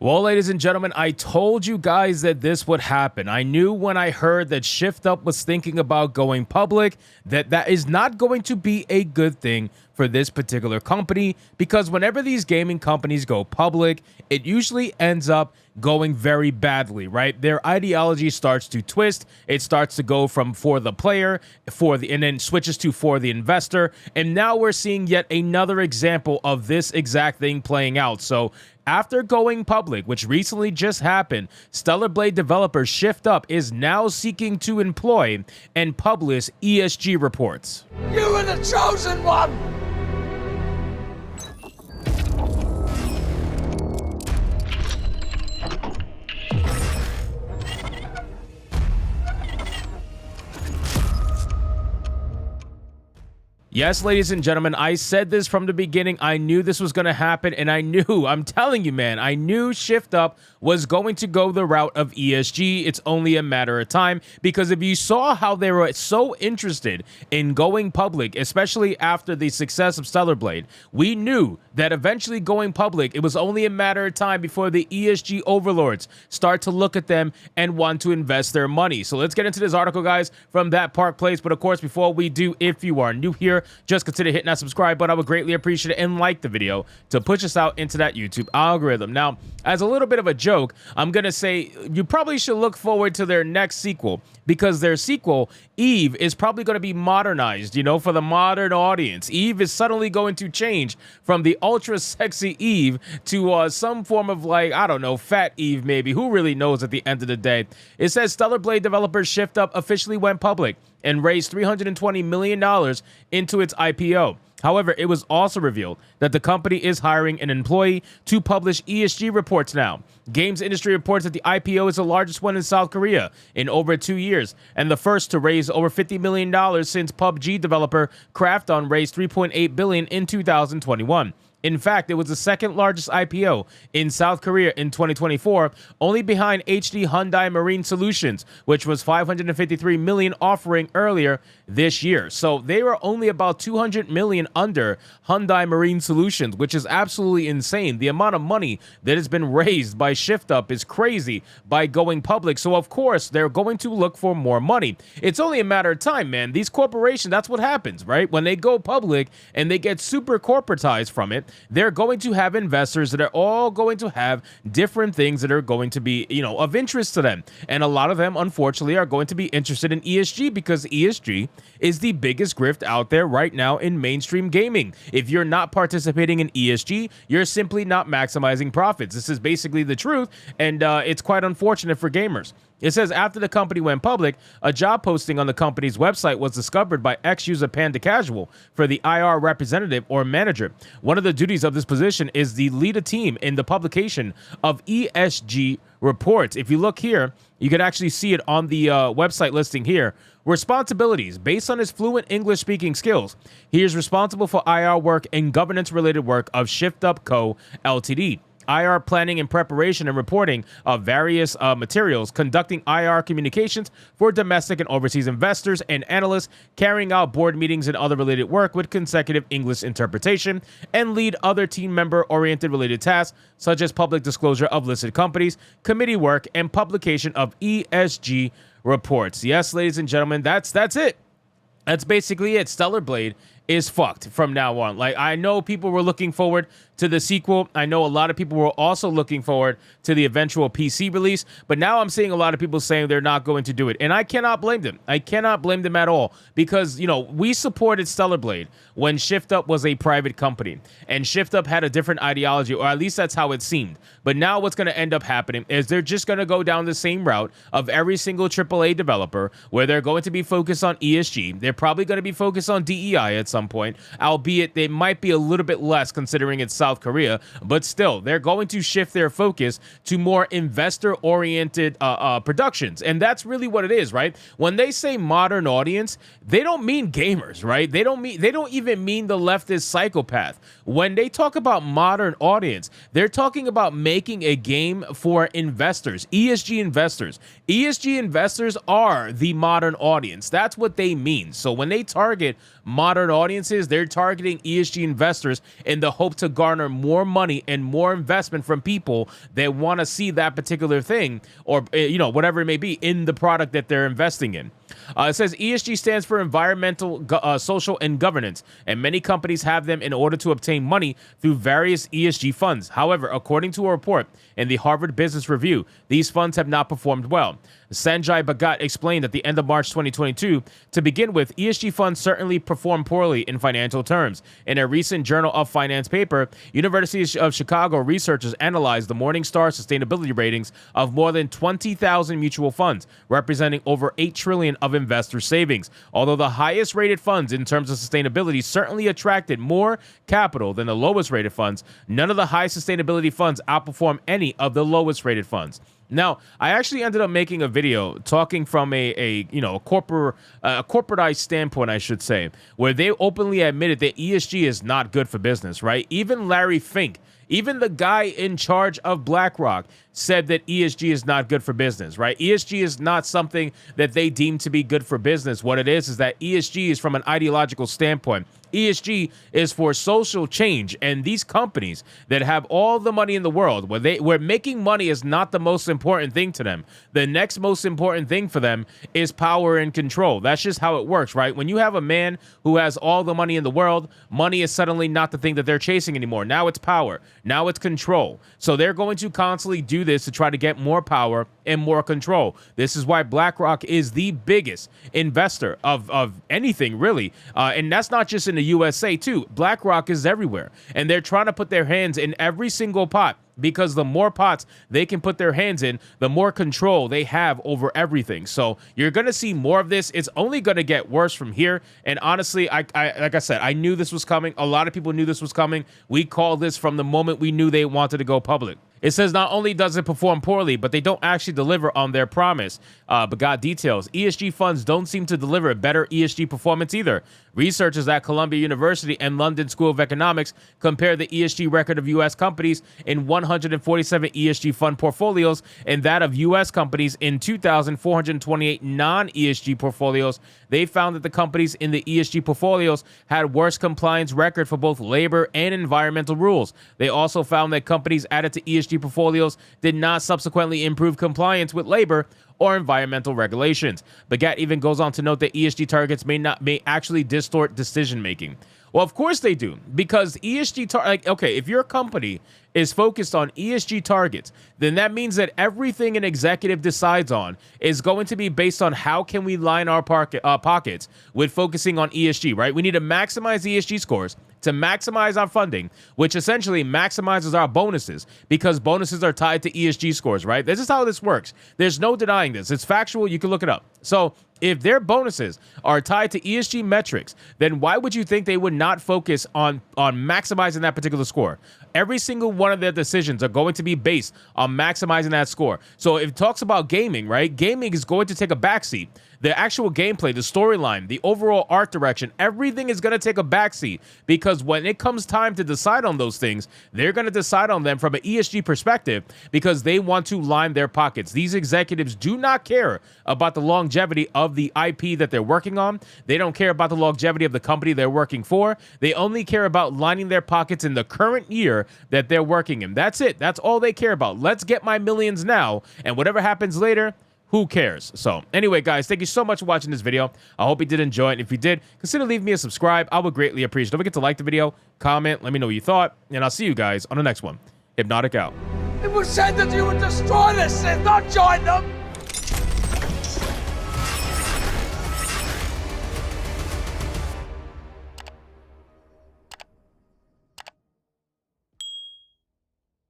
Well, ladies and gentlemen, I told you guys that this would happen. I knew when I heard that ShiftUp was thinking about going public that that is not going to be a good thing for this particular company, because whenever these gaming companies go public, it usually ends up going very badly, right? Their ideology starts to twist. It starts to go from for the player, and then switches to for the investor. And now we're seeing yet another example of this exact thing playing out. So after going public, which recently just happened, Stellar Blade developer ShiftUp is now seeking to employ and publish ESG reports. You are the chosen one! Yes, ladies and gentlemen, I said this from the beginning. I knew this was going to happen, and I'm telling you, man, I knew ShiftUp was going to go the route of ESG. It's only a matter of time, because if you saw how they were so interested in going public, especially after the success of Stellar Blade, we knew that eventually going public, it was only a matter of time before the ESG overlords start to look at them and want to invest their money. So let's get into this article, guys, from That Park Place. But of course, before we do, if you are new here, just consider hitting that subscribe button. I would greatly appreciate it, and like the video to push us out into that YouTube algorithm. Now, as a little bit of a joke, I'm going to say you probably should look forward to their next sequel, because their sequel, Eve, is probably going to be modernized, for the modern audience. Eve is suddenly going to change from the ultra sexy Eve to some form of, like, I don't know, fat Eve maybe. Who really knows at the end of the day? It says Stellar Blade developer ShiftUp officially went public and raised $320 million into its IPO. However, it was also revealed that the company is hiring an employee to publish ESG reports now. Games industry reports that the IPO is the largest one in South Korea in over 2 years, and the first to raise over $50 million since PUBG developer Krafton raised $3.8 billion in 2021. In fact, it was the second largest IPO in South Korea in 2024, only behind HD Hyundai Marine Solutions, which was $553 million offering earlier this year. So they were only about $200 million under Hyundai Marine Solutions, which is absolutely insane. The amount of money that has been raised by ShiftUp is crazy by going public. So of course, they're going to look for more money. It's only a matter of time, man. These corporations, that's what happens, right? When they go public and they get super corporatized from it, they're going to have investors that are all going to have different things that are going to be, of interest to them. And a lot of them, unfortunately, are going to be interested in ESG, because ESG is the biggest grift out there right now in mainstream gaming. If you're not participating in ESG, you're simply not maximizing profits. This is basically the truth, and it's quite unfortunate for gamers. It says after the company went public, a job posting on the company's website was discovered by ex-user Panda Casual for the IR representative or manager. One of the duties of this position is to lead a team in the publication of ESG reports. If you look here, you can actually see it on the website listing here. Responsibilities. Based on his fluent English-speaking skills, he is responsible for IR work and governance-related work of ShiftUp Co. Ltd. IR planning and preparation and reporting of various materials, conducting IR communications for domestic and overseas investors and analysts, carrying out board meetings and other related work with consecutive English interpretation, and lead other team member-oriented related tasks, such as public disclosure of listed companies, committee work, and publication of ESG reports. Yes, ladies and gentlemen, that's it. That's basically it. Stellar Blade is fucked from now on. Like, I know people were looking forward to the sequel. I know a lot of people were also looking forward to the eventual PC release, but now I'm seeing a lot of people saying they're not going to do it, and I cannot blame them. I cannot blame them at all, because, we supported Stellar Blade when ShiftUp was a private company, and ShiftUp had a different ideology, or at least that's how it seemed. But now what's going to end up happening is they're just going to go down the same route of every single AAA developer, where they're going to be focused on ESG. They're probably going to be focused on DEI at some point, albeit they might be a little bit less considering it's South Korea, but still, they're going to shift their focus to more investor-oriented productions, and that's really what it is, right? When they say modern audience, they don't mean gamers, right? They don't even mean the leftist psychopath. When they talk about modern audience, they're talking about making a game for investors, ESG investors. ESG investors are the modern audience. That's what they mean. So when they target modern audience, audiences, they're targeting ESG investors in the hope to garner more money and more investment from people that want to see that particular thing, or whatever it may be, in the product that they're investing in. It says ESG stands for environmental, social, and governance, and many companies have them in order to obtain money through various ESG funds. However, according to a report in the Harvard Business Review, these funds have not performed well. Sanjay Bhagat explained at the end of March 2022, to begin with, ESG funds certainly perform poorly in financial terms. In a recent Journal of Finance paper, University of Chicago researchers analyzed the Morningstar sustainability ratings of more than 20,000 mutual funds, representing over $8 trillion of investor savings. Although the highest rated funds in terms of sustainability certainly attracted more capital than the lowest rated funds, none of the high sustainability funds outperform any of the lowest rated funds. Now, I actually ended up making a video talking from a corporatized standpoint, I should say, where they openly admitted that ESG is not good for business, right? Even Larry Fink, even the guy in charge of BlackRock, said that ESG is not good for business, right? ESG is not something that they deem to be good for business. What it is that ESG is from an ideological standpoint. ESG is for social change, and these companies that have all the money in the world, where making money is not the most important thing to them. The next most important thing for them is power and control. That's just how it works, right? When you have a man who has all the money in the world, money is suddenly not the thing that they're chasing anymore. Now it's power. Now it's control. So they're going to constantly do this to try to get more power and more control. This is why BlackRock is the biggest investor of anything, really. And that's not just in the USA, too. BlackRock is everywhere. And they're trying to put their hands in every single pot, because the more pots they can put their hands in, the more control they have over everything. So you're going to see more of this. It's only going to get worse from here. And honestly, like I said, I knew this was coming. A lot of people knew this was coming. We called this from the moment we knew they wanted to go public. It says not only does it perform poorly, but they don't actually deliver on their promise. But got details. ESG funds don't seem to deliver better ESG performance either. Researchers at Columbia University and London School of Economics compared the ESG record of U.S. companies in 147 ESG fund portfolios and that of U.S. companies in 2,428 non-ESG portfolios. They found that the companies in the ESG portfolios had worse compliance record for both labor and environmental rules. They also found that companies added to ESG portfolios did not subsequently improve compliance with labor or environmental regulations. Bhagat even goes on to note that ESG targets may actually distort decision making. Well, of course they do, because ESG okay, if your company is focused on ESG targets, then that means that everything an executive decides on is going to be based on how can we line our pockets with focusing on ESG, right? We need to maximize ESG scores to maximize our funding, which essentially maximizes our bonuses, because bonuses are tied to ESG scores, right? This is how this works. There's no denying this. It's factual. You can look it up. So if their bonuses are tied to ESG metrics, then why would you think they would not focus on maximizing that particular score? Every single one of their decisions are going to be based on maximizing that score. So if it talks about gaming, right? Gaming is going to take a backseat. The actual gameplay, the storyline, the overall art direction, everything is going to take a backseat, because when it comes time to decide on those things, they're going to decide on them from an ESG perspective, because they want to line their pockets. These executives do not care about the longevity of the IP that they're working on. They don't care about the longevity of the company they're working for. They only care about lining their pockets in the current year that they're working in. That's it. That's all they care about. Let's get my millions now, and whatever happens later, who cares? So anyway, guys, thank you so much for watching this video. I hope you did enjoy it. If you did, consider leaving me a subscribe. I would greatly appreciate it. Don't forget to like the video, comment, let me know what you thought, and I'll see you guys on the next one. Hypnotic out. It was said that you would destroy this and not join them.